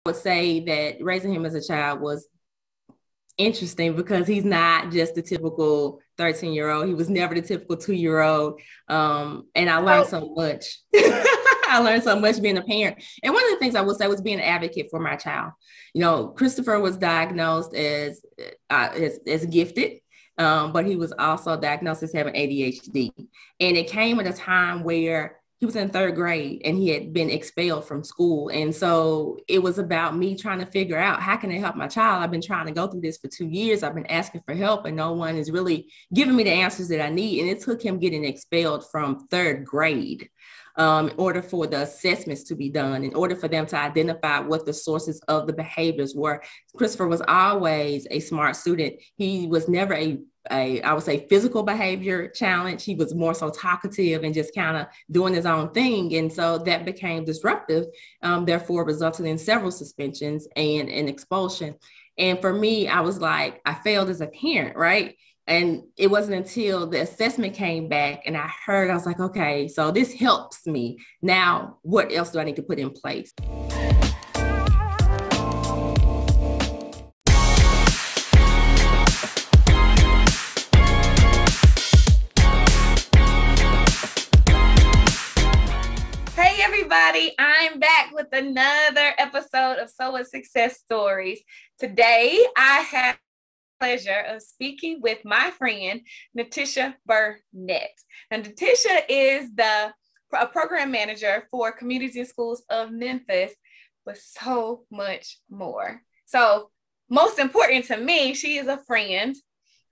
would say that raising him as a child was interesting because he's not just the typical 13-year-old. He was never the typical 2-year-old. And I learned so much. I learned so much being a parent. And one of the things I would say was being an advocate for my child. You know, Christopher was diagnosed as gifted, but he was also diagnosed as having ADHD. And it came at a time where he was in 3rd grade and he had been expelled from school. And so it was about me trying to figure out, how can I help my child? I've been trying to go through this for 2 years. I've been asking for help and no one is really giving me the answers that I need. And it took him getting expelled from 3rd grade in order for the assessments to be done, in order for them to identify what the sources of the behaviors were. Christopher was always a smart student. He was never I would say, physical behavior challenge. He was more so talkative and just kind of doing his own thing. And so that became disruptive, therefore resulted in several suspensions and an expulsion. And for me, I was like, I failed as a parent, right? And it wasn't until the assessment came back and I was like, okay, so this helps me. Now, what else do I need to put in place? I'm back with another episode of So What Success Stories. Today, I have the pleasure of speaking with my friend, Netisha Burnett. And Netisha is a program manager for Communities and Schools of Memphis, with so much more. So most important to me, she is a friend.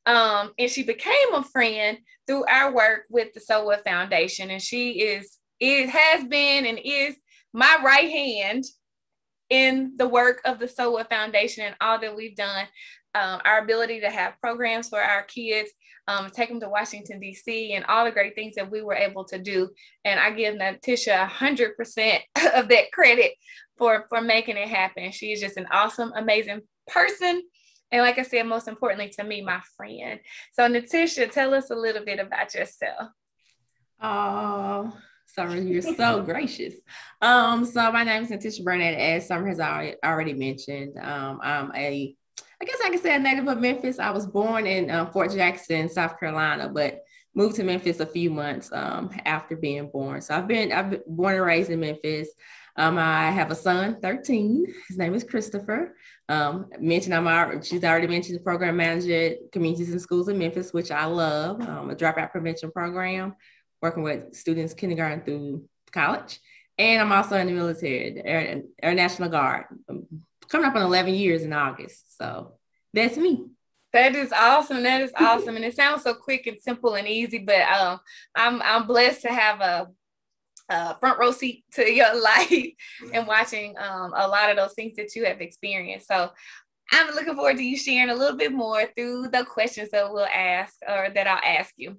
And she became a friend through our work with the So What Foundation. And it has been and is my right hand in the work of the So What Foundation and all that we've done. Our ability to have programs for our kids, take them to Washington, D.C., and all the great things that we were able to do. And I give Netisha 100% of that credit for making it happen. She is just an awesome, amazing person. And like I said, most importantly to me, my friend. So Netisha, tell us a little bit about yourself. Oh, Summer, you're so gracious. So my name is Netisha Burnett, as Summer has already mentioned. I guess I can say a native of Memphis. I was born in Fort Jackson, South Carolina, but moved to Memphis a few months after being born. So I've been born and raised in Memphis. I have a son, 13. His name is Christopher. She's already mentioned the program manager at Communities and Schools in Memphis, which I love, a dropout prevention program, working with students kindergarten through college. And I'm also in the military, Air National Guard, coming up on 11 years in August. So that's me. That is awesome. That is awesome. And it sounds so quick and simple and easy, but I'm blessed to have a front row seat to your life and watching a lot of those things that you have experienced. So I'm looking forward to you sharing a little bit more through the questions that we'll ask or that I'll ask you.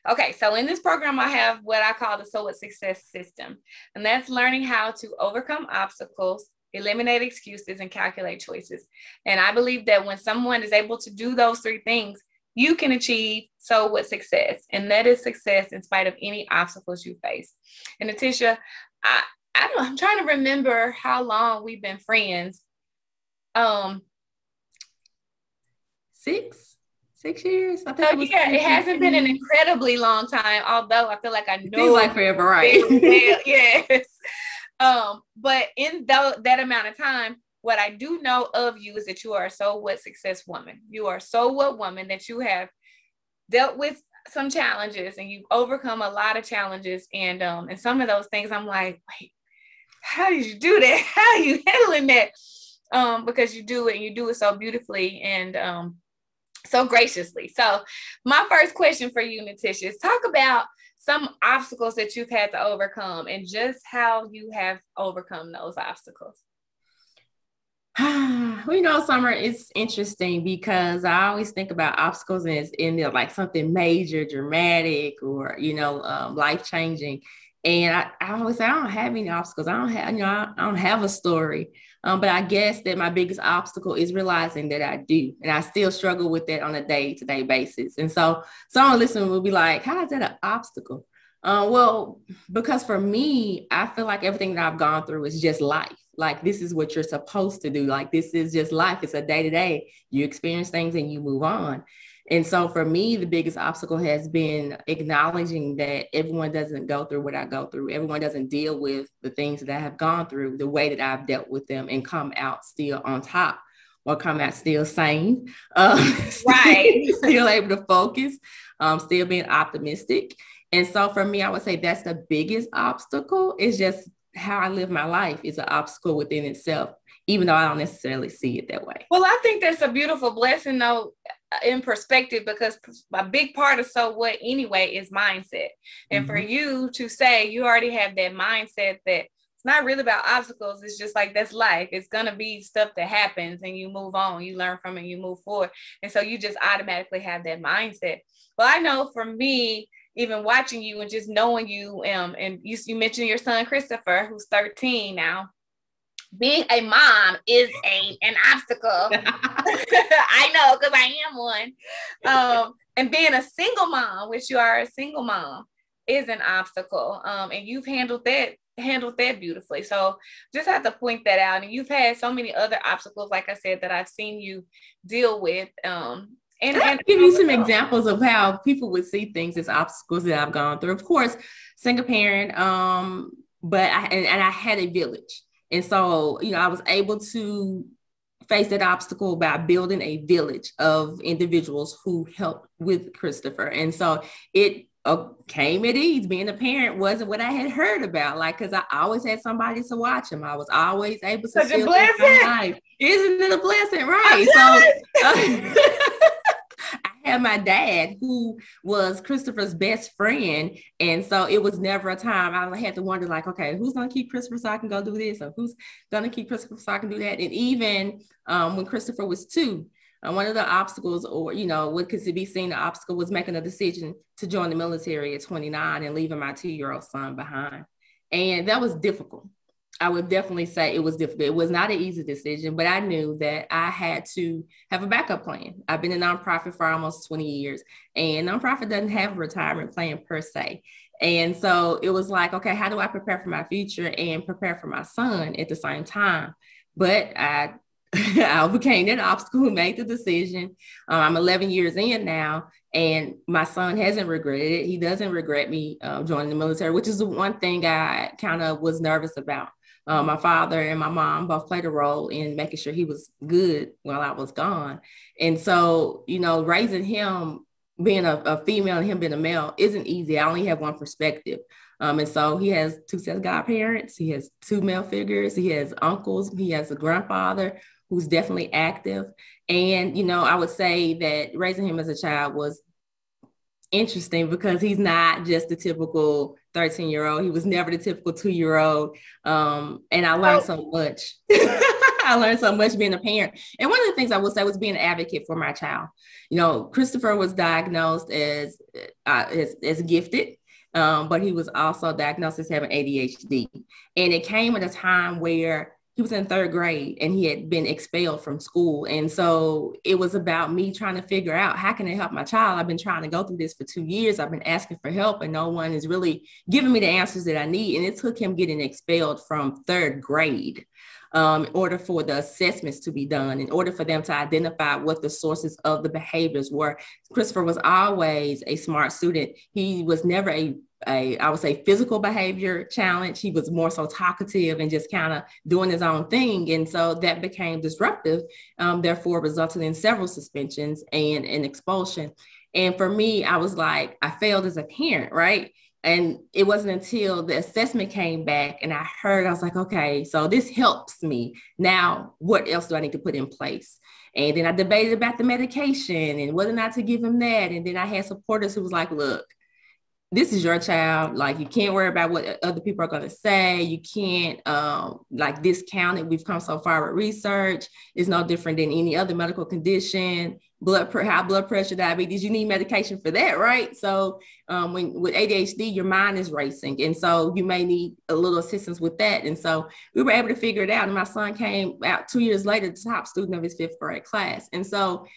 Okay, so in this program, I have what I call the So What Success system, and that's learning how to overcome obstacles, eliminate excuses, and calculate choices. And I believe that when someone is able to do those 3 things, you can achieve So What Success, and that is success in spite of any obstacles you face. And Netisha, I'm trying to remember how long we've been friends. 6 years. I think it hasn't been an incredibly long time, although I feel like I know. It feels like forever, right? Yes. But in that amount of time, what I do know of you is that you are a So What Success woman. You are a So What woman, that you have dealt with some challenges and you've overcome a lot of challenges. And some of those things, I'm like, wait, how did you do that? How are you handling that? Because you do it and you do it so beautifully and so graciously. So my first question for you, Netisha, is talk about some obstacles that you've had to overcome and just how you have overcome those obstacles. Well, Summer, it's interesting because I always think about obstacles as in like something major, dramatic, or, life-changing. And I always say, I don't have any obstacles. I don't have a story. But I guess that my biggest obstacle is realizing that I do. And I still struggle with that on a day-to-day basis. And so someone listening will be like, how is that an obstacle? Well, because for me, I feel like everything that I've gone through is just life. Like, this is what you're supposed to do. Like, this is just life. It's a day to day. You experience things and you move on. And so for me, the biggest obstacle has been acknowledging that everyone doesn't go through what I go through. Everyone doesn't deal with the things that I have gone through the way that I've dealt with them and come out still on top, or come out still sane, right? Still able to focus, still being optimistic. And so for me, I would say that's the biggest obstacle. Is just how I live my life is an obstacle within itself, even though I don't necessarily see it that way. Well, I think that's a beautiful blessing, though, in perspective, because a big part of so what anyway is mindset. And for you to say you already have that mindset that it's not really about obstacles, it's just like, that's life. It's going to be stuff that happens and you move on, you learn from it, you move forward. And so you just automatically have that mindset. Well, I know for me, even watching you and just knowing you, and you mentioned your son, Christopher, who's 13 now. Being a mom is an obstacle. I know, because I am one. And being a single mom, which you are a single mom, is an obstacle. And you've handled that beautifully. So just have to point that out. And you've had so many other obstacles, like I said, that I've seen you deal with. And I'll give you some examples of how people would see things as obstacles that I've gone through. Of course, single parent, but I had a village. And so, I was able to face that obstacle by building a village of individuals who helped with Christopher. And so it came at ease. Being a parent wasn't what I had heard about, because I always had somebody to watch him. I was always able to Such a blessing. My life. Isn't it a blessing? Right. So I had my dad, who was Christopher's best friend. And so it was never a time I had to wonder, like, okay, who's going to keep Christopher so I can go do this? Or who's going to keep Christopher so I can do that? And even when Christopher was 2, one of the obstacles, or, what could be seen the obstacle, was making a decision to join the military at 29 and leaving my 2-year-old son behind. And that was difficult. I would definitely say it was difficult. It was not an easy decision, but I knew that I had to have a backup plan. I've been a nonprofit for almost 20 years, and nonprofit doesn't have a retirement plan per se. And so it was like, okay, how do I prepare for my future and prepare for my son at the same time? But I overcame that obstacle, made the decision. I'm 11 years in now, and my son hasn't regretted it. He doesn't regret me joining the military, which is the one thing I kind of was nervous about. My father and my mom both played a role in making sure he was good while I was gone. And so, raising him, being a female and him being a male, isn't easy. I only have one perspective. And so he has 2 sets of godparents. He has 2 male figures. He has uncles. He has a grandfather who's definitely active. And, I would say that raising him as a child was interesting, because he's not just the typical 13-year-old. He was never the typical 2-year-old. And I learned so much. I learned so much being a parent. And one of the things I would say was being an advocate for my child. Christopher was diagnosed as gifted, but he was also diagnosed as having ADHD. And it came at a time where he was in 3rd grade and he had been expelled from school. And so it was about me trying to figure out, how can I help my child? I've been trying to go through this for 2 years. I've been asking for help, and no one is really giving me the answers that I need. And it took him getting expelled from 3rd grade in order for the assessments to be done, in order for them to identify what the sources of the behaviors were. Christopher was always a smart student. He was never I would say, physical behavior challenge. He was more so talkative and just kind of doing his own thing. And so that became disruptive, therefore resulted in several suspensions and an expulsion. And for me, I was like, I failed as a parent, right? And it wasn't until the assessment came back and I was like, okay, so this helps me. Now, what else do I need to put in place? And then I debated about the medication and whether or not to give him that. And then I had supporters who was like, look, this is your child. Like, you can't worry about what other people are going to say. You can't discount it. We've come so far with research. It's no different than any other medical condition, high blood pressure, diabetes. You need medication for that, right? So with ADHD, your mind is racing. And so you may need a little assistance with that. And so we were able to figure it out. And my son came out 2 years later, the top student of his 5th grade class. And so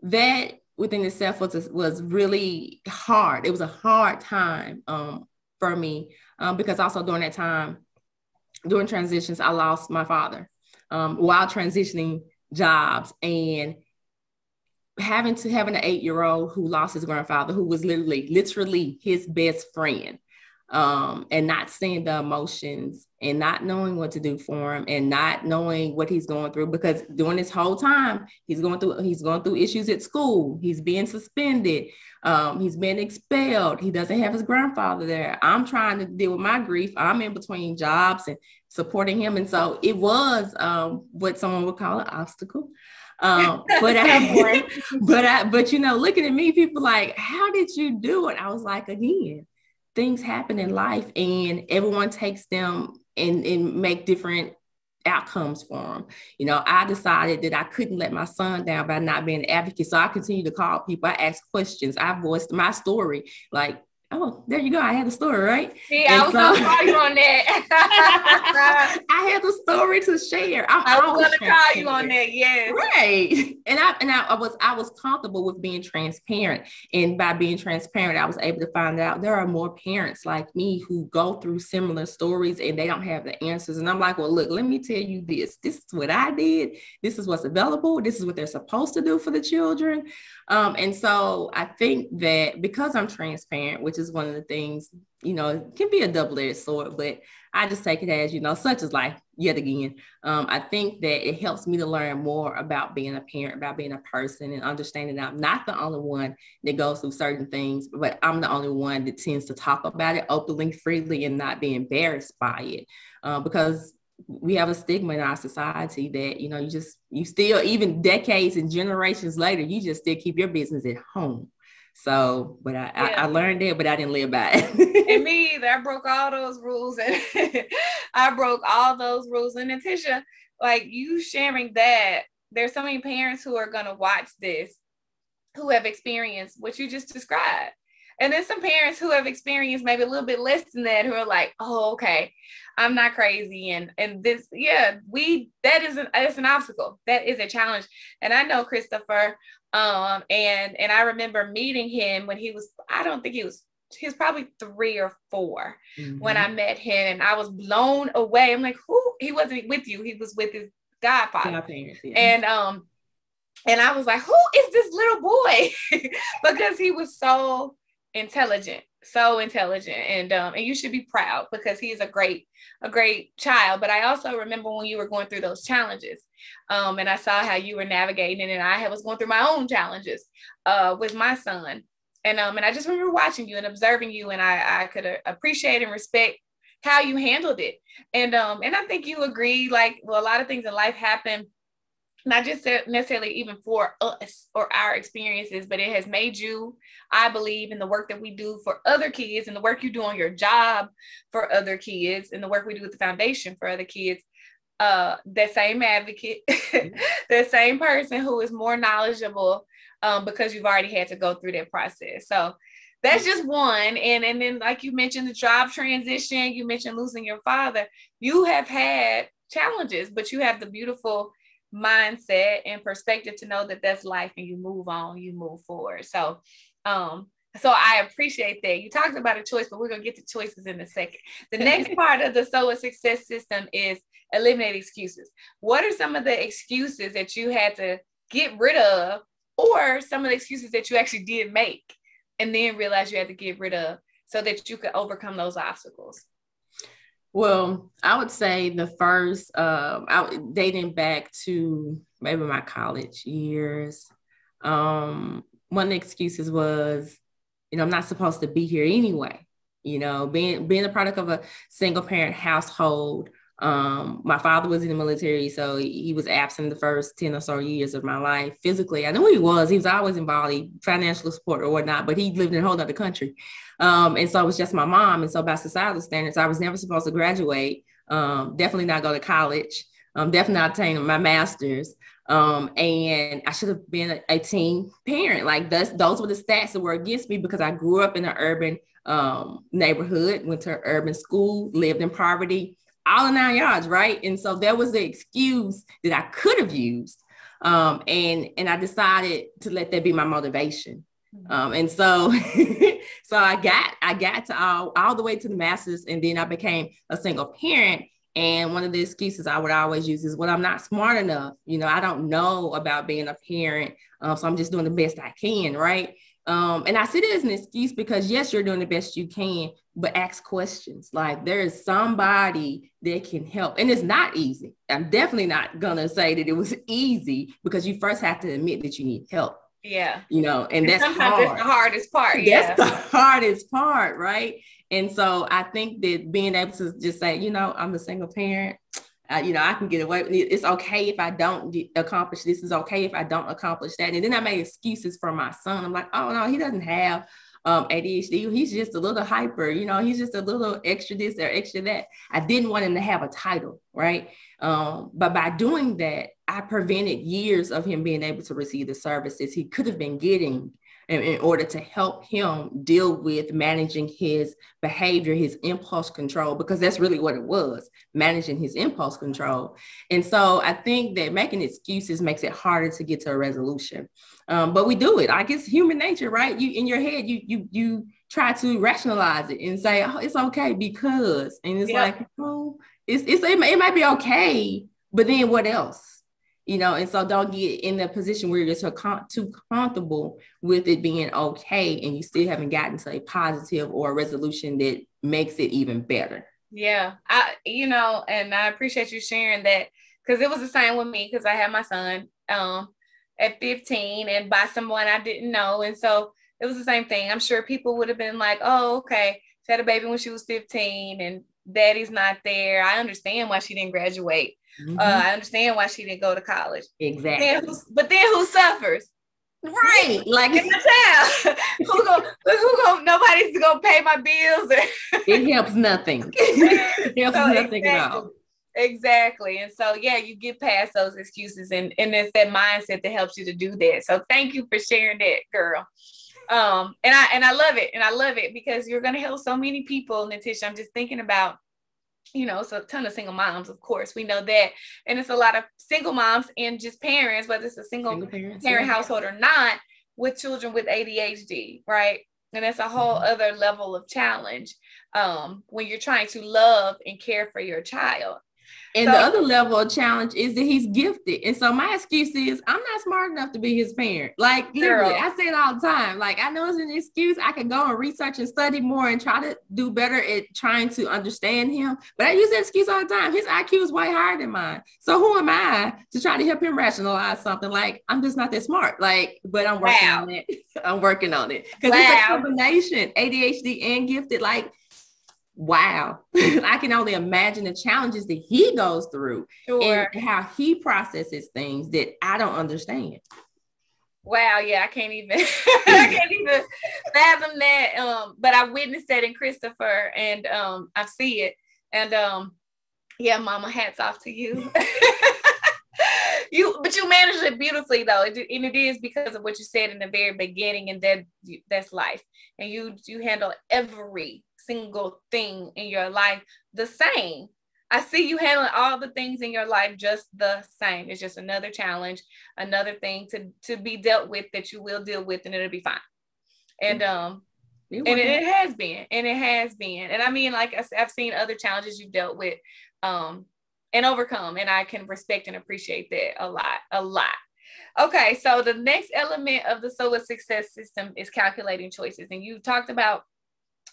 that within itself was really hard. It was a hard time for me because also during that time, during transitions, I lost my father while transitioning jobs, and having an 8-year-old who lost his grandfather, who was literally his best friend, and not seeing the emotions and not knowing what to do for him and not knowing what he's going through, because during this whole time he's going through issues at school. He's being suspended. He's been expelled. He doesn't have his grandfather there. I'm trying to deal with my grief. I'm in between jobs and supporting him. And so it was what someone would call an obstacle. But you know, looking at me, people like, how did you do it? I was like, again, things happen in life and everyone takes them and make different outcomes for them. You know, I decided that I couldn't let my son down by not being an advocate. So I continued to call people. I asked questions. I voiced my story. Like, oh, there you go. I had a story, right? See, I was going to call you on that. I had a story to share. I was going to call you on that. Yes. Right. And I was comfortable with being transparent. And by being transparent, I was able to find out there are more parents like me who go through similar stories and they don't have the answers. And I'm like, well, look, let me tell you this. This is what I did. This is what's available. This is what they're supposed to do for the children. And so I think that because I'm transparent, which is one of the things, you know, it can be a double-edged sword, but I just take it as, you know, such as life yet again. I think that it helps me to learn more about being a parent, about being a person, and understanding that I'm not the only one that goes through certain things, but I'm the only one that tends to talk about it openly, freely, and not be embarrassed by it. Because we have a stigma in our society that, you know, you still, even decades and generations later, you just still keep your business at home. So, but I learned it, but I didn't live by it. And me either. I broke all those rules, and I broke all those rules. And Netisha, like you sharing that, there's so many parents who are going to watch this who have experienced what you just described. And then some parents who have experienced maybe a little bit less than that, who are like, oh, okay, I'm not crazy. And this, that's an obstacle. That is a challenge. And I know Christopher, and I remember meeting him when he was probably 3 or 4 when I met him, and I was blown away. I'm like, who? He wasn't with you. He was with his godfather. Yeah. And I was like, who is this little boy? Because he was so intelligent, and you should be proud because he's a great child. But I also remember when you were going through those challenges, and I saw how you were navigating, and I was going through my own challenges with my son, and I just remember watching you and observing you, and I could appreciate and respect how you handled it, and I think you agree, like, well, a lot of things in life happen not just necessarily even for us or our experiences, but it has made you, I believe, in the work that we do for other kids and the work you do on your job for other kids and the work we do with the foundation for other kids, that same advocate, that same person who is more knowledgeable because you've already had to go through that process. So that's just one. And then, like you mentioned, the job transition, you mentioned losing your father. You have had challenges, but you have the beautiful mindset and perspective to know that that's life, and you move on, you move forward. So I appreciate that. You talked about a choice, but we're going to get to choices in a second. The next part of the SOA success system is eliminate excuses. What are some of the excuses that you had to get rid of, or some of the excuses that you actually did make and then realize you had to get rid of so that you could overcome those obstacles? Well, I would say the first, dating back to maybe my college years, one of the excuses was, you know, I'm not supposed to be here anyway. You know, being a product of a single parent household. My father was in the military, so he was absent the first 10 or so years of my life. Physically, I know he was always involved, financial support or whatnot, but he lived in a whole other country. And so it was just my mom. And so by societal standards, I was never supposed to graduate, definitely not go to college, definitely not obtain my master's. And I should have been a teen parent. Like those were the stats that were against me because I grew up in an urban neighborhood, went to an urban school, lived in poverty, all in 9 yards, right? And so there was the excuse that I could have used. And I decided to let that be my motivation. And so, so I got to all the way to the master's, and then I became a single parent. And one of the excuses I would always use is, well, I'm not smart enough. I don't know about being a parent. So I'm just doing the best I can, right? And I see it as an excuse because, yes, you're doing the best you can, but ask questions. Like, there is somebody that can help. And it's not easy. I'm definitely not going to say that it was easy, because you first have to admit that you need help. Yeah. And that's sometimes hard. That's the hardest part. Yeah. That's the hardest part, right? And so I think that being able to just say, I'm a single parent, I can get away with it. It's okay if I don't accomplish this. It's okay if I don't accomplish that. And then I made excuses for my son. I'm like, oh, no, he doesn't have ADHD. He's just a little hyper. He's just a little extra this or extra that. I didn't want him to have a title, right? But by doing that, I prevented years of him being able to receive the services he could have been getting in order to help him deal with managing his behavior, his impulse control, because that's really what it was, managing his impulse control. And so I think that making excuses makes it harder to get to a resolution. But we do it. Like, it's human nature, right? You, in your head, you try to rationalize it and say, oh, it's okay because, and it's like, oh, it might be okay, but then what else? And so don't get in the position where you're just too comfortable with it being okay, and you still haven't gotten to a positive or a resolution that makes it even better. Yeah. And I appreciate you sharing that, because it was the same with me, because I had my son at 15 and by someone I didn't know. And so it was the same thing. I'm sure people would have been like, oh, okay, she had a baby when she was 15 and daddy's not there. I understand why she didn't graduate. Mm-hmm. I understand why she didn't go to college. Exactly. But then who suffers? Right. Like, it's a child. Nobody's gonna pay my bills. It helps nothing. It helps nothing at all. Exactly. And so, yeah, you get past those excuses, and it's that mindset that helps you to do that. So thank you for sharing that, girl. And I love it. And I love it because you're going to help so many people, Netisha. I'm just thinking about, it's a ton of single moms, of course, we know that. And it's a lot of single moms and just parents, whether it's a single parent household or not, with children with ADHD, right? And that's a whole other level of challenge when you're trying to love and care for your child. And the other level of challenge is that he's gifted. And so my excuse is, I'm not smart enough to be his parent. Like, literally, I say it all the time. Like, I know it's an excuse. I can go and research and study more and try to do better at trying to understand him. But I use that excuse all the time. His IQ is way higher than mine. So who am I to try to help him rationalize something? Like, I'm just not that smart. Like, but I'm working on it. I'm working on it. Because it's a combination, ADHD and gifted. Like, wow. I can only imagine the challenges that he goes through and how he processes things that I don't understand. Wow. Yeah. I can't even fathom that. But I witnessed that in Christopher, and I see it. And yeah, mama, hats off to you. But you managed it beautifully, though. And it is because of what you said in the very beginning, and that's life. And you handle every single thing in your life the same. I see you handling all the things in your life just the same. It's just another challenge, another thing to be dealt with that you will deal with, and it'll be fine. And it has been. And I mean, like I've seen other challenges you've dealt with and overcome, and I can respect and appreciate that a lot. Okay, so the next element of the SOA success system is calculating choices. And you talked about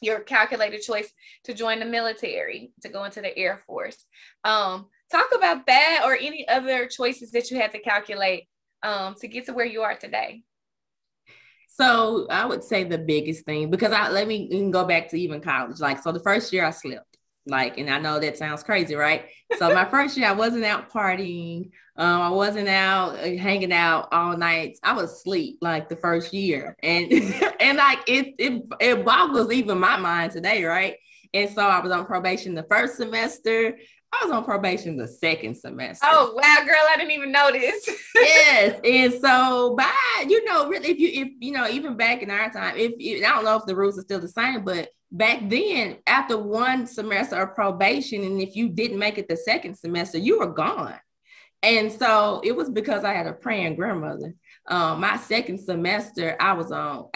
your calculated choice to join the military, to go into the Air Force. Talk about that, or any other choices that you had to calculate to get to where you are today. So I would say the biggest thing, because let me go back to even college. Like, so the first year I slept. Like, and I know that sounds crazy, right? So my first year, I wasn't out partying. I wasn't out hanging out all night. I was asleep like the first year. And like it boggles even my mind today, right? And so I was on probation the first semester. I was on probation the second semester. Oh, wow, girl, I didn't even know this. Yes. And so really, if even back in our time, I don't know if the rules are still the same, but back then, after one semester of probation, and if you didn't make it the second semester, you were gone. And so it was because I had a praying grandmother. My second semester, I was on,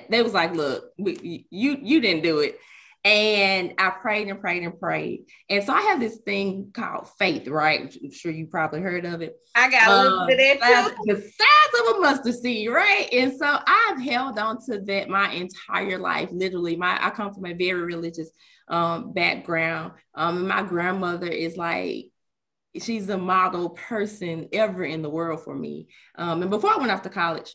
they was like, look, you didn't do it. And I prayed and prayed and prayed. And so I have this thing called faith, right? I'm sure you probably heard of it. I got a little bit of that too. The size of a mustard seed, right? And so I've held on to that my entire life. Literally, I come from a very religious background. And my grandmother is like, she's the model person ever in the world for me. And before I went off to college,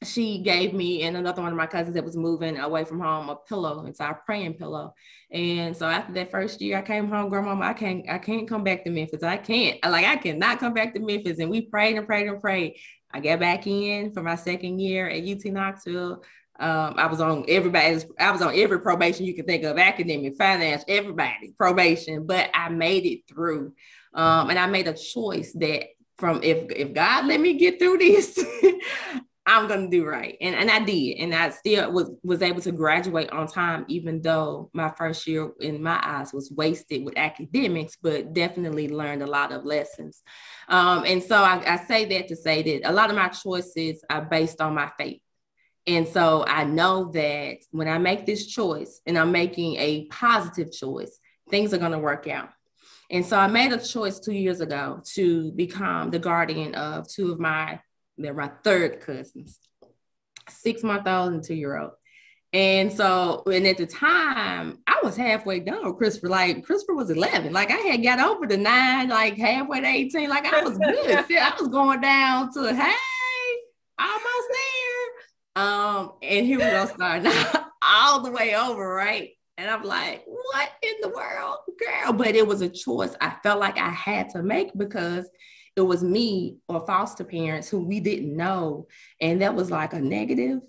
she gave me and another one of my cousins that was moving away from home a pillow. It's our praying pillow. And so after that first year, I came home, grandmama, I can't come back to Memphis. I cannot come back to Memphis. And we prayed and prayed and prayed. I got back in for my second year at UT-Knoxville. I was on every probation you can think of, academic, finance, everybody probation, but I made it through. And I made a choice that if God let me get through this, I'm going to do right. And I did. And I still was able to graduate on time, even though my first year in my eyes was wasted with academics, but definitely learned a lot of lessons. And so I say that to say that a lot of my choices are based on my faith. And so I know that when I make this choice and I'm making a positive choice, things are going to work out. And so I made a choice 2 years ago to become the guardian of they're my third cousins, 6-month-old and 2-year-old. And at the time, I was halfway done with Christopher. Like, Christopher was 11. Like, I had got over the 9, like halfway to 18. Like, I was good. I was going down to, hey, almost there. And here we go, starting all the way over, right? And I'm like, what in the world, girl? But it was a choice I felt like I had to make because it was me or foster parents who we didn't know. And that was like a negative.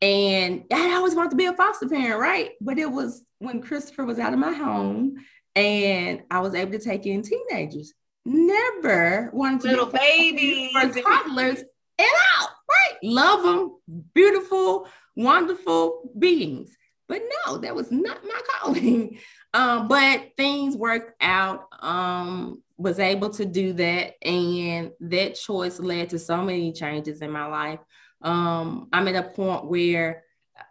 And I always wanted to be a foster parent, right? But it was when Christopher was out of my home and I was able to take in teenagers. Never wanted to little babies or toddlers at all, right? Love them, beautiful, wonderful beings. But no, that was not my calling. But things worked out. Was able to do that. And that choice led to so many changes in my life. I'm at a point where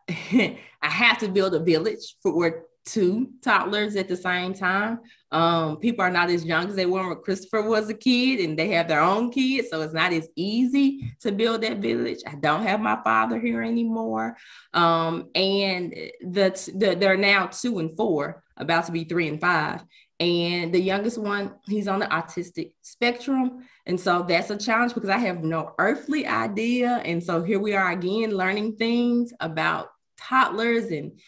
I have to build a village for 2 toddlers at the same time. People are not as young as they were when Christopher was a kid and they have their own kids. So it's not as easy to build that village. I don't have my father here anymore. And they're now 2 and 4, about to be 3 and 5. And the youngest one, he's on the autistic spectrum. And so that's a challenge because I have no earthly idea. And so here we are again, learning things about toddlers and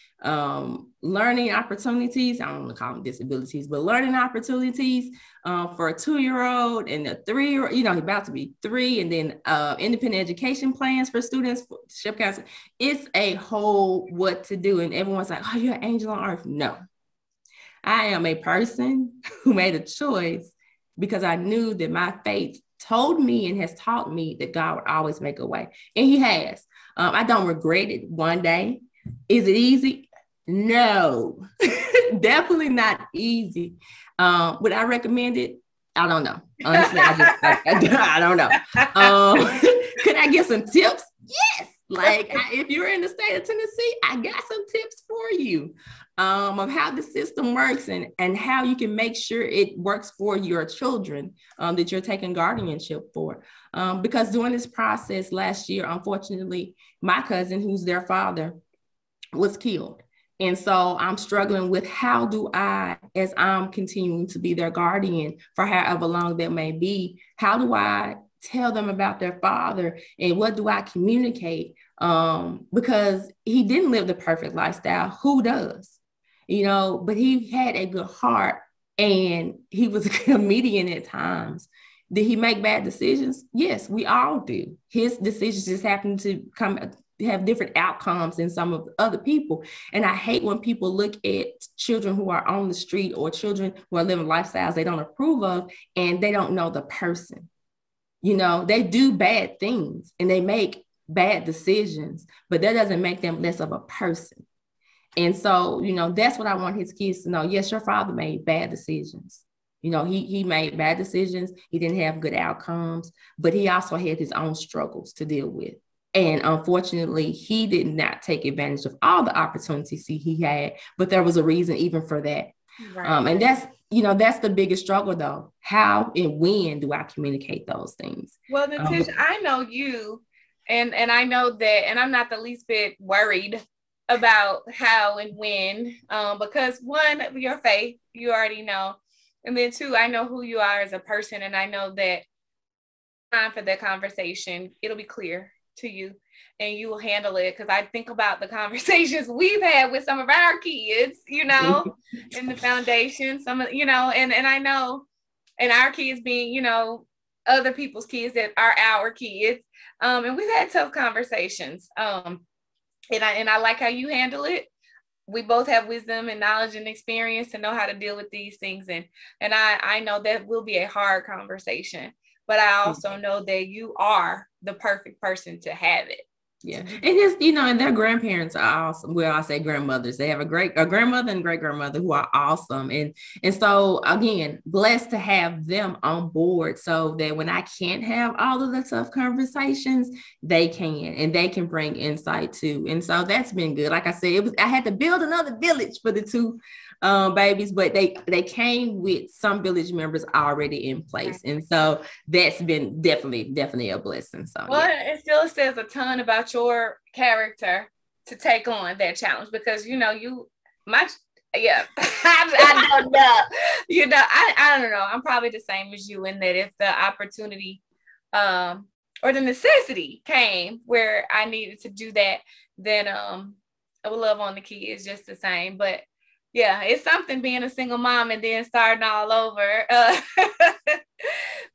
learning opportunities. I don't want to call them disabilities, but learning opportunities for a 2-year-old and a 3-year-old, he's about to be 3, and then independent education plans for students, for SHIP council. It's a whole what to do. And everyone's like, oh, you're an angel on earth. No. I am a person who made a choice because I knew that my faith told me and has taught me that God would always make a way. And he has. I don't regret it one day. Is it easy? No, definitely not easy. Would I recommend it? I don't know. Honestly, I don't know. Could I get some tips? Yes. Like if you're in the state of Tennessee, I got some tips for you of how the system works and how you can make sure it works for your children that you're taking guardianship for. Because during this process last year, unfortunately, my cousin, who's their father, was killed. And so I'm struggling with how do I, as I'm continuing to be their guardian for however long that may be, how do I tell them about their father and what do I communicate? Because he didn't live the perfect lifestyle. Who does? But he had a good heart and he was a comedian at times. Did he make bad decisions? Yes, we all do. His decisions just happen to have different outcomes than some of the other people. And I hate when people look at children who are on the street or children who are living lifestyles they don't approve of and they don't know the person. They do bad things and they make bad decisions, but that doesn't make them less of a person. And so, that's what I want his kids to know. Yes, your father made bad decisions. He made bad decisions. He didn't have good outcomes, but he also had his own struggles to deal with. And unfortunately, he did not take advantage of all the opportunities he had, but there was a reason even for that. Right. And that's the biggest struggle though. How and when do I communicate those things? Well, Netisha, I know you and I know that, and I'm not the least bit worried about how and when, because one, your faith, you already know. And then two, I know who you are as a person. And I know that time for that conversation, it'll be clear to you and you will handle it. Because I think about the conversations we've had with some of our kids, in the foundation, some of, and I know, and our kids being, other people's kids that are our kids. And we've had tough conversations. And I like how you handle it. We both have wisdom and knowledge and experience to know how to deal with these things. And I know that will be a hard conversation, but I also know that you are the perfect person to have it. Yeah. And just, and their grandparents are awesome. Well, I say grandmothers. They have a grandmother and great grandmother who are awesome. And so again, blessed to have them on board so that when I can't have all of the tough conversations, they can, and they can bring insight too. And so that's been good. Like I said, I had to build another village for the two babies, but they came with some village members already in place. And so that's been definitely a blessing. So it still says a ton about your character to take on that challenge, because I don't know. I don't know. I'm probably the same as you in that if the opportunity or the necessity came where I needed to do that, then I would love on the kids just the same. But yeah, it's something being a single mom and then starting all over.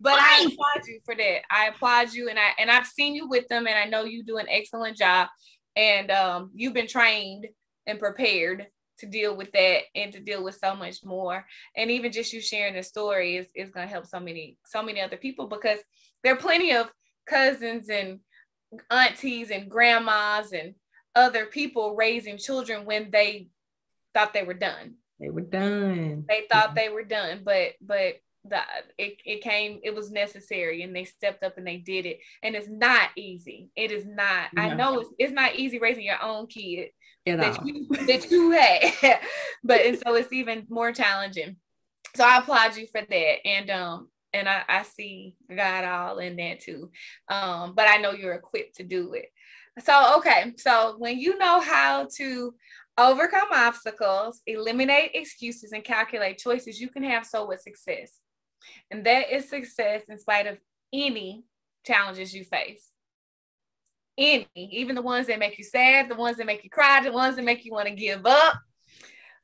But I applaud you for that. I applaud you, and I've seen you with them, and I know you do an excellent job. And you've been trained and prepared to deal with that and to deal with so much more. And even just you sharing the story is going to help so many other people, because there are plenty of cousins and aunties and grandmas and other people raising children when they thought they were done. They thought they were done, but it was necessary, and they stepped up and they did it. And it's not easy. It is not. No. I know it's not easy raising your own kid that you had, and so it's even more challenging. So I applaud you for that. And I see God all in that too. But I know you're equipped to do it. So when you know how to overcome obstacles, eliminate excuses, and calculate choices, you can have so much success. And that is success in spite of any challenges you face. Even the ones that make you sad, the ones that make you cry, the ones that make you want to give up.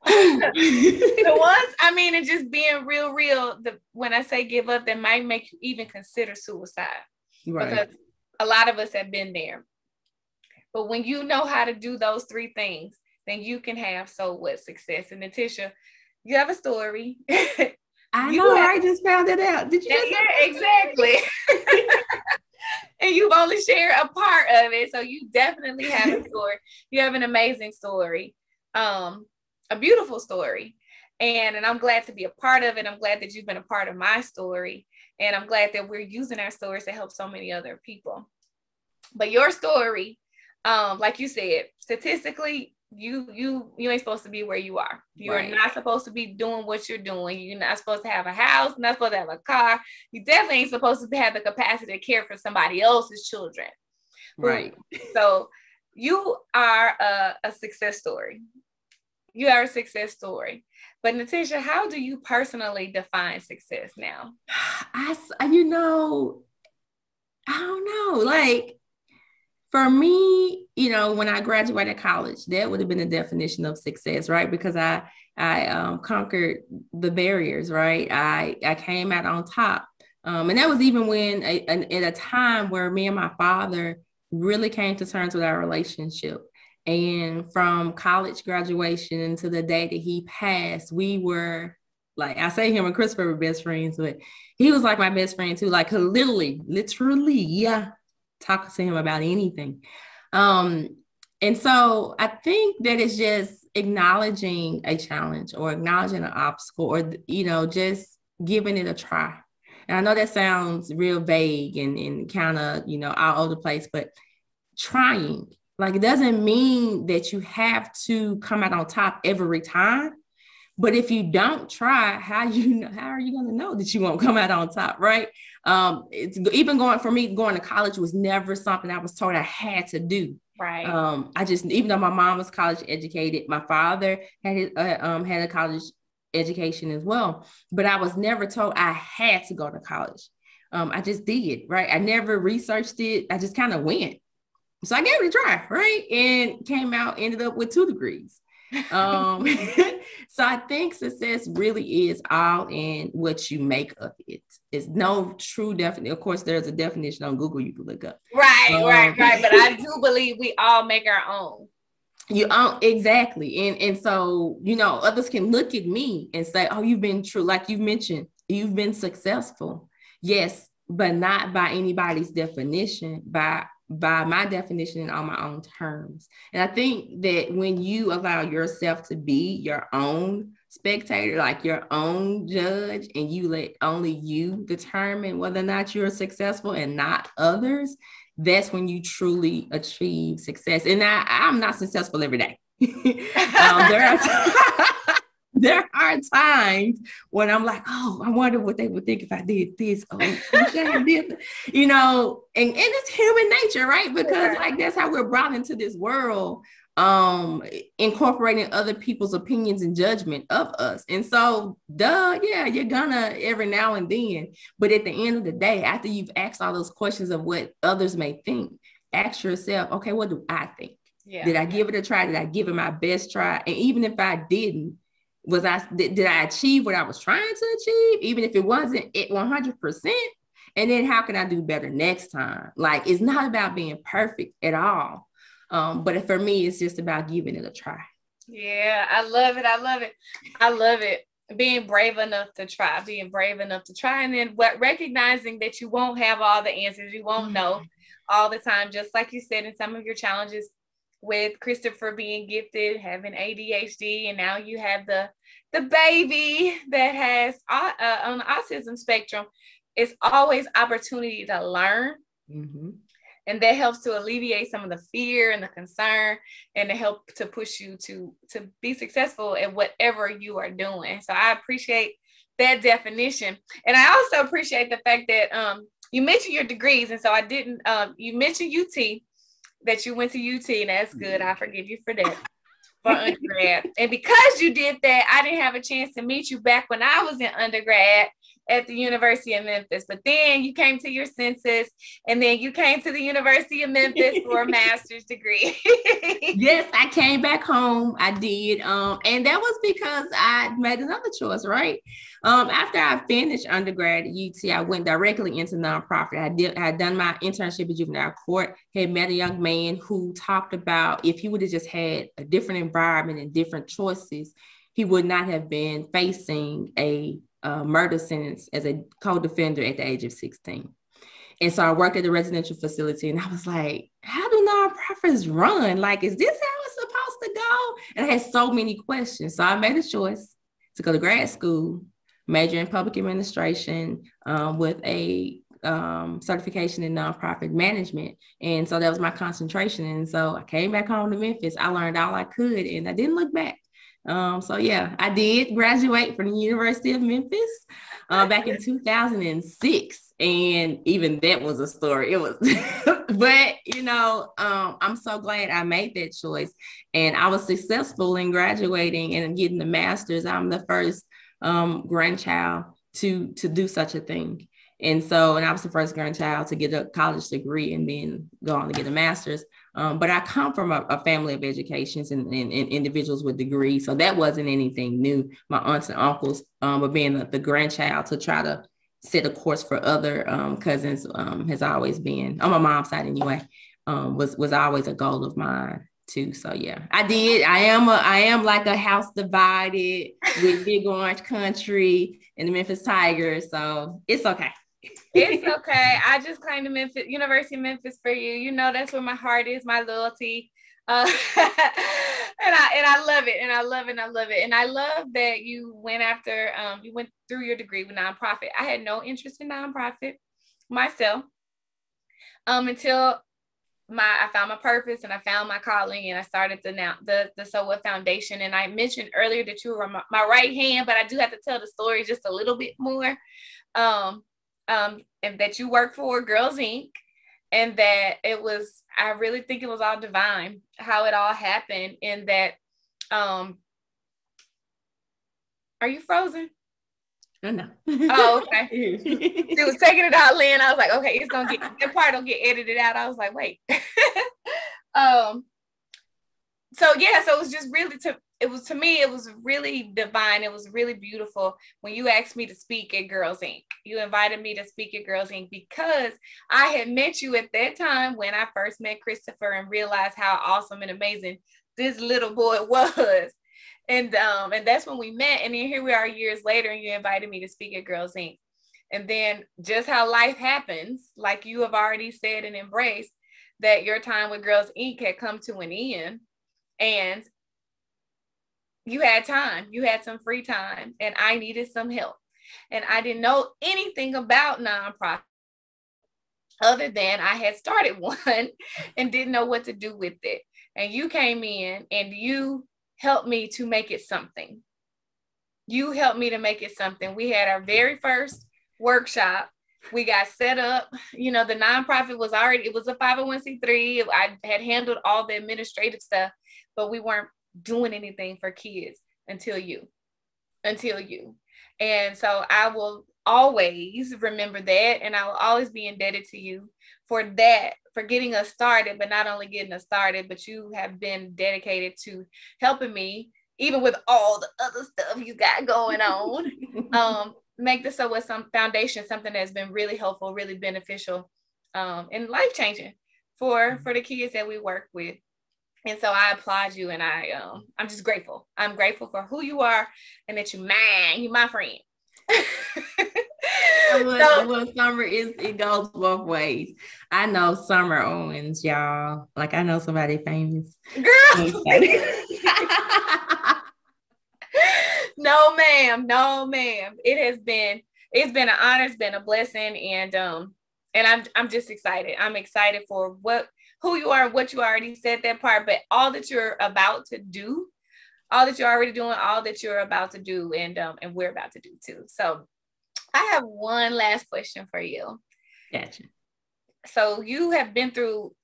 The ones, and just being real, when I say give up, that might make you even consider suicide. Right. Because a lot of us have been there. But when you know how to do those three things, then you can have so much success. And Netisha, you have a story. I just found it out. Did you? Yeah, exactly. And you've only shared a part of it, so you definitely have a story. You have an amazing story, a beautiful story, and I'm glad to be a part of it. I'm glad that you've been a part of my story, and I'm glad that we're using our stories to help so many other people. But your story, like you said, statistically, you ain't supposed to be where you are. You are not supposed to be doing what you're doing. You're not supposed to have a house, not supposed to have a car. You definitely ain't supposed to have the capacity to care for somebody else's children. Right. So you are a success story. You are a success story. But Netisha, how do you personally define success now? I don't know. Like, for me, when I graduated college, that would have been the definition of success, right? Because I conquered the barriers, right? I came out on top. And that was even when at a time where me and my father really came to terms with our relationship. And from college graduation into the day that he passed, we were, like, I say him and Christopher were best friends, but he was like my best friend too. Like, literally, yeah. Talk to him about anything. And so I think that it's just acknowledging a challenge or acknowledging an obstacle or, just giving it a try. And I know that sounds real vague and kind of, all over the place, but trying. Like, it doesn't mean that you have to come out on top every time. But if you don't try, how are you going to know that you won't come out on top, right? It's even going to college was never something I was told I had to do. Right. Even though my mom was college educated, my father had a college education as well, but I was never told I had to go to college. I just did, right? I never researched it. I just kind of went. So I gave it a try, right? And ended up with 2 degrees. So I think success really is all in what you make of it. It's no true definition. Of course, there's a definition on Google you can look up. Right. But I do believe we all make our own. Exactly. And so, others can look at me and say, oh, you've been true. Like you mentioned, you've been successful. Yes, but not by anybody's definition, by my definition and on my own terms. And I think that when you allow yourself to be your own spectator, like your own judge, and you let only you determine whether or not you're successful and not others, that's when you truly achieve success. And I'm not successful every day. There are times when I'm like, oh, I wonder what they would think if I did this. Oh, and it's human nature, right? Because like that's how we're brought into this world, incorporating other people's opinions and judgment of us. And so, you're gonna every now and then. But at the end of the day, after you've asked all those questions of what others may think, ask yourself, okay, what do I think? Yeah. Did I give it a try? Did I give it my best try? And even if I didn't, did I achieve what I was trying to achieve, even if it wasn't at 100%? And then how can I do better next time? Like, it's not about being perfect at all. But for me, it's just about giving it a try. Yeah, I love it. Being brave enough to try, and then recognizing that you won't have all the answers. You won't know all the time. Just like you said, in some of your challenges with Christopher being gifted, having ADHD, and now you have the baby that has on the autism spectrum. It's always opportunity to learn. Mm-hmm. And that helps to alleviate some of the fear and the concern, and to help to push you to be successful at whatever you are doing. So I appreciate that definition. And I also appreciate the fact that you mentioned your degrees. And so I didn't, you mentioned UT, that you went to UT, and that's good. I forgive you for that. For undergrad. And because you did that, I didn't have a chance to meet you back when I was in undergrad at the University of Memphis. But then you came to your senses, and then you came to the University of Memphis for a master's degree. Yes, I came back home. I did. And that was because I made another choice, right? After I finished undergrad at UT, I went directly into nonprofit. I had done my internship at juvenile court, had met a young man who talked about if he would have just had a different environment and different choices, he would not have been facing a murder sentence as a co-defender at the age of 16. And so I worked at the residential facility, and I was like, how do nonprofits run? Like, is this how it's supposed to go? And I had so many questions. So I made a choice to go to grad school, major in public administration, with a certification in nonprofit management. And so that was my concentration. And so I came back home to Memphis. I learned all I could, and I didn't look back. I did graduate from the University of Memphis back in 2006. And even that was a story. It was, but I'm so glad I made that choice, and I was successful in graduating and getting the master's. I'm the first grandchild to do such a thing. And I was the first grandchild to get a college degree and then go on to get a master's. But I come from a family of educations and individuals with degrees. So that wasn't anything new. My aunts and uncles, but being the grandchild to try to set a course for other cousins has always been, on my mom's side anyway, was always a goal of mine too. So yeah, I did. I am like a house divided with Big Orange Country and the Memphis Tigers. So it's okay. It's okay. I just claimed the Memphis, University of Memphis for you. You know, that's where my heart is, my loyalty. And I love it. And I love it. And I love that you went after, you went through your degree with nonprofit. I had no interest in nonprofit myself until I found my purpose and I found my calling, and I started the So What Foundation. And I mentioned earlier that you were my right hand, but I do have to tell the story just a little bit more. And that you work for Girls Inc. and that I really think it was all divine how it all happened. And that, are you frozen? Oh, no. Oh, okay. She was taking it out, Lynn. I was like, okay, that part will get edited out. I was like, wait. So it was just really to me, it was really divine. It was really beautiful when you asked me to speak at Girls Inc. You invited me to speak at Girls Inc. because I had met you at that time when I first met Christopher and realized how awesome and amazing this little boy was. And that's when we met. And then here we are years later, and you invited me to speak at Girls Inc. And then just how life happens, like you have already said and embraced, that your time with Girls Inc. had come to an end. And you had time, you had some free time, and I needed some help. And I didn't know anything about nonprofit other than I had started one and didn't know what to do with it. And you came in and you helped me to make it something. You helped me to make it something. We had our very first workshop. We got set up. You know, the nonprofit was it was a 501c3. I had handled all the administrative stuff, but we weren't doing anything for kids until you. And so I will always remember that, and I will always be indebted to you for that, for getting us started, but not only getting us started, but you have been dedicated to helping me, even with all the other stuff you got going on, make the So What Foundation something that's been really helpful, really beneficial, and life-changing for the kids that we work with. And so I applaud you, and I'm just grateful. I'm grateful for who you are and that you're my friend. Well, Summer it goes both ways. I know Summer Owens, y'all. Like, I know somebody famous. Girl. No, ma'am. It's been an honor, it's been a blessing, and I'm just excited. I'm excited for who you are, what you already said that part, but all that you're about to do, all that you're already doing, all that you're about to do, and we're about to do too. So I have one last question for you. Gotcha. So you have been through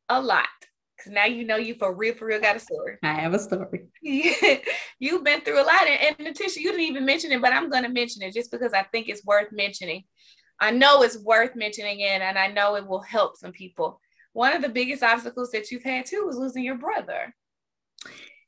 a lot, because now you know you for real got a story. I have a story. You've been through a lot, and Netisha, you didn't even mention it, but I'm going to mention it just because I think it's worth mentioning. I know it's worth mentioning it, and I know it will help some people. One of the biggest obstacles that you've had too was losing your brother.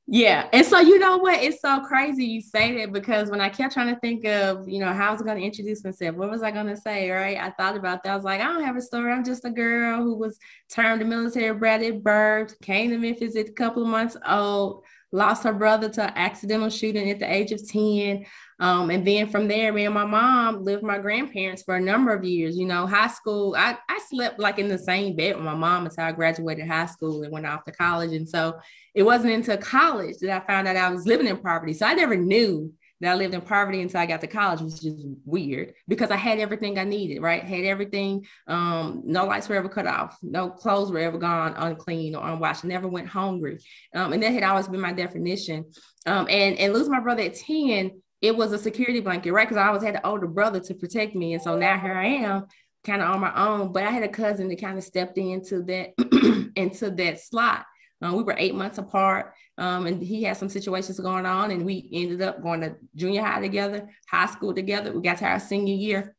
Yeah. And so, you know what? It's so crazy you say that, because when I kept trying to think of, how I was going to introduce myself, what was I going to say, right? I thought about that. I was like, I don't have a story. I'm just a girl who was termed a military brat at birth, came to Memphis at a couple of months old, lost her brother to an accidental shooting at the age of 10. And then from there, me and my mom lived with my grandparents for a number of years. High school, I slept like in the same bed with my mom until I graduated high school and went off to college. And so it wasn't until college that I found out I was living in poverty. So I never knew that I lived in poverty until I got to college, which is weird because I had everything I needed, right? Had everything. No lights were ever cut off. No clothes were ever gone unclean or unwashed. I never went hungry. And that had always been my definition. And losing my brother at 10, it was a security blanket, right? Because I always had an older brother to protect me. And so now here I am kind of on my own, but I had a cousin that kind of stepped into that, into that slot. We were 8 months apart, and he had some situations going on, and we ended up going to junior high together, high school together. We got to our senior year,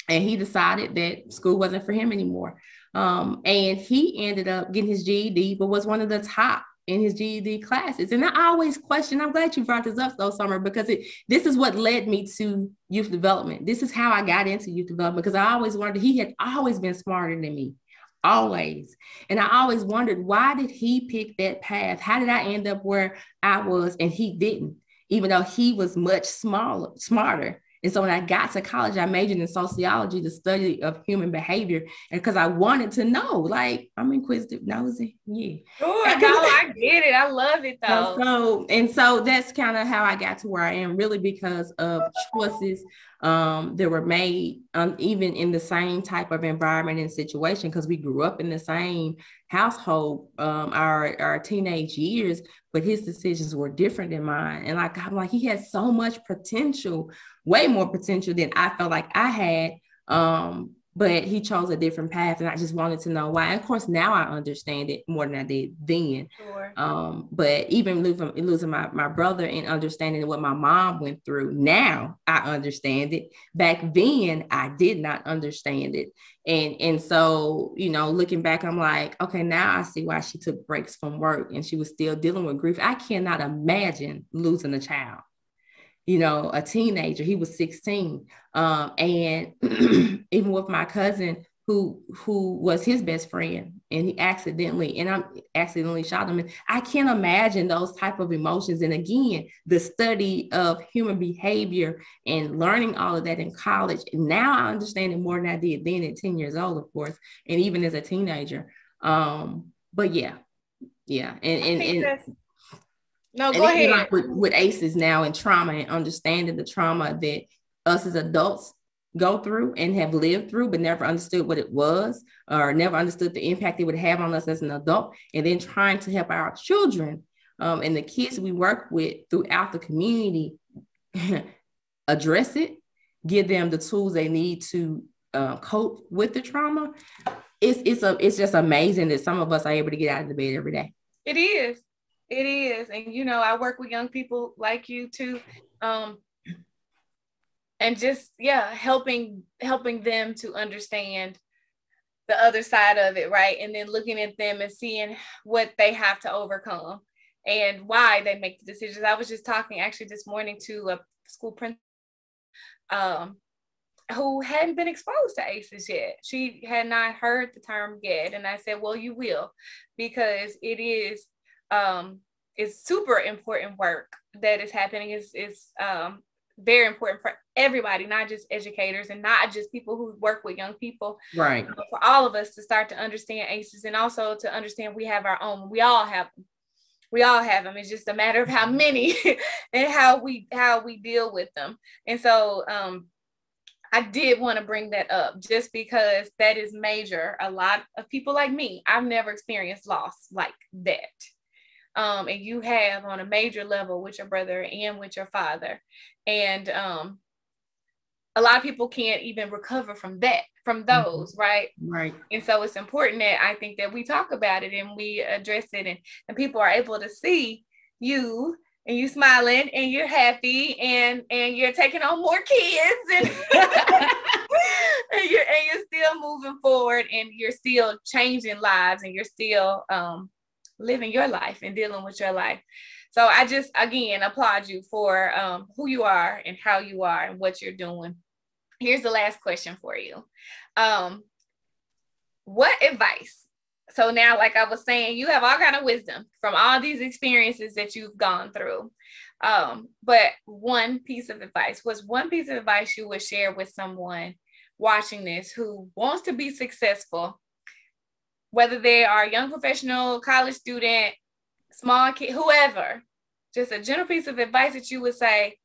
and he decided that school wasn't for him anymore. And he ended up getting his GED, but was one of the top in his GED classes. And I always question, I'm glad you brought this up though, Summer, because this is what led me to youth development. This is how I got into youth development, because I always wondered, he had always been smarter than me. Always. And I always wondered, why did he pick that path? How did I end up where I was and he didn't, even though he was much smarter? And so when I got to college, I majored in sociology, the study of human behavior. And because I wanted to know, like, I'm inquisitive, nosy. Yeah. Sure, no, I get it. I love it though. So that's kind of how I got to where I am, really because of choices that were made even in the same type of environment and situation, because we grew up in the same household our teenage years, but his decisions were different than mine. And like, I'm like, he had so much potential, way more potential than I felt like I had. But he chose a different path, and I just wanted to know why. And of course, now I understand it more than I did then. Sure. But even losing my brother and understanding what my mom went through, now I understand it. Back then, I did not understand it. And so, you know, looking back, I'm like, okay, now I see why she took breaks from work and she was still dealing with grief. I cannot imagine losing a child. You know, a teenager. He was 16. And even with my cousin who was his best friend, and he accidentally shot him. And I can't imagine those type of emotions. And again, the study of human behavior and learning all of that in college. And now I understand it more than I did then at 10 years old, of course, and even as a teenager. But yeah. No, go ahead. Like with ACEs now and trauma and understanding the trauma that us as adults go through and have lived through, but never understood what it was, or never understood the impact it would have on us as an adult. And then trying to help our children and the kids we work with throughout the community address it, give them the tools they need to cope with the trauma. It's just amazing that some of us are able to get out of the bed every day. It is. It is. And, you know, I work with young people like you too. And just, helping them to understand the other side of it, right? And then looking at them and seeing what they have to overcome and why they make the decisions. I was just talking actually this morning to a school principal who hadn't been exposed to ACEs yet. She had not heard the term yet. And I said, well, you will, because it is it's super important work that is happening. It's very important for everybody, not just educators and not just people who work with young people. Right. For all of us to start to understand ACEs, and also to understand we have our own. We all have them. It's just a matter of how many and how we deal with them. And so I did want to bring that up just because that is major. A lot of people like me, I've never experienced loss like that. And you have on a major level with your brother and with your father. And a lot of people can't even recover from those, right? Right. And so it's important that I think that we talk about it and we address it, and people are able to see you and you smiling and you're happy and you're taking on more kids and, and you're still moving forward and you're still changing lives and you're still living your life and dealing with your life. So I just, again, applaud you for who you are and how you are and what you're doing. Here's the last question for you. What advice? So now, like I was saying, you have all kind of wisdom from all these experiences that you've gone through. But one piece of advice you would share with someone watching this who wants to be successful, whether they are a young professional, college student, small kid, whoever, just a general piece of advice that you would say,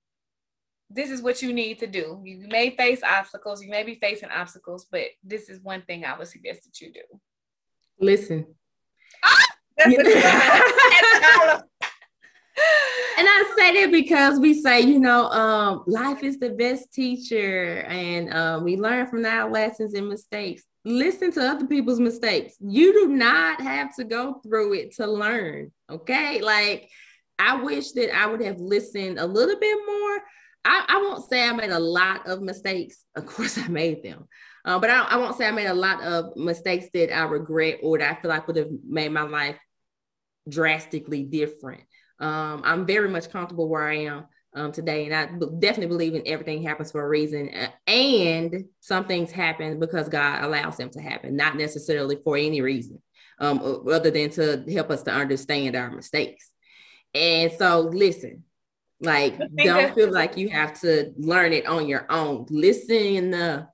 this is what you need to do. You may face obstacles, you may be facing obstacles, but this is one thing I would suggest that you do. Listen. That's And I say that because we say, you know, life is the best teacher, and we learn from our lessons and mistakes. Listen to other people's mistakes. You do not have to go through it to learn. Okay. Like, I wish that I would have listened a little bit more. I won't say I made a lot of mistakes. Of course I made them. But I won't say I made a lot of mistakes that I regret or that I feel like would have made my life drastically different. I'm very much comfortable where I am today. And I definitely believe in everything happens for a reason. And some things happen because God allows them to happen, not necessarily for any reason, other than to help us to understand our mistakes. And so listen, like, don't feel like you have to learn it on your own. Listen.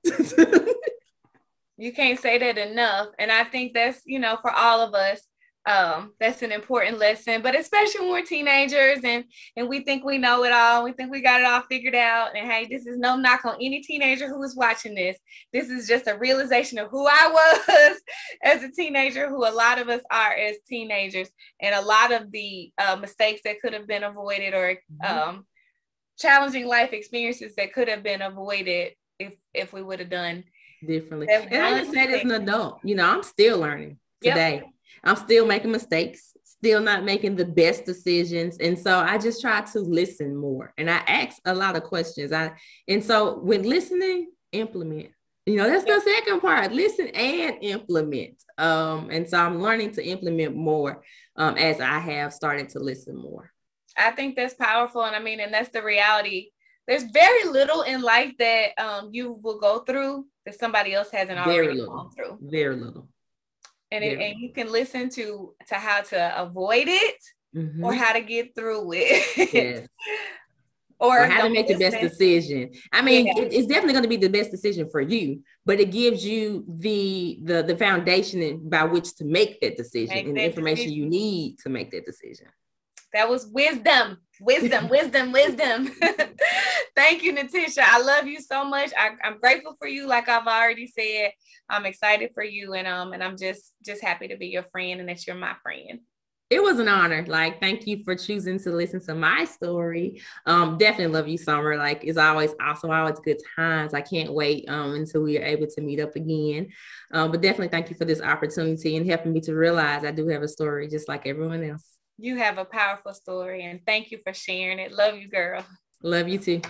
You can't say that enough. And I think that's, you know, for all of us, That's an important lesson, but especially when we're teenagers and we think we know it all, we think we got it all figured out. And hey, this is no knock on any teenager who is watching this. This is just a realization of who I was as a teenager, who a lot of us are as teenagers, and a lot of the mistakes that could have been avoided, or challenging life experiences that could have been avoided if we would have done differently. And I just said as an adult, you know, I'm still learning today. Yep. I'm still making mistakes, still not making the best decisions. And so I just try to listen more. And I ask a lot of questions. And so when listening, implement. You know, that's the second part. Listen and implement. And so I'm learning to implement more as I have started to listen more. I think that's powerful. And I mean, and that's the reality. There's very little in life that you will go through that somebody else hasn't already gone through. Very little. And you can listen to how to avoid it or how to get through it. Yes. or how to make the best decision. I mean, it's definitely going to be the best decision for you, but it gives you the foundation by which to make that decision and the information you need to make that decision. That was wisdom. Thank you, Netisha. I love you so much. I'm grateful for you. Like I've already said, I'm excited for you. And I'm just happy to be your friend and that you're my friend. It was an honor. Like, thank you for choosing to listen to my story. Definitely love you, Summer. Like, it's always awesome. Always good times. I can't wait until we are able to meet up again. But definitely thank you for this opportunity and helping me to realize I do have a story just like everyone else. You have a powerful story, and thank you for sharing it. Love you, girl. Love you too.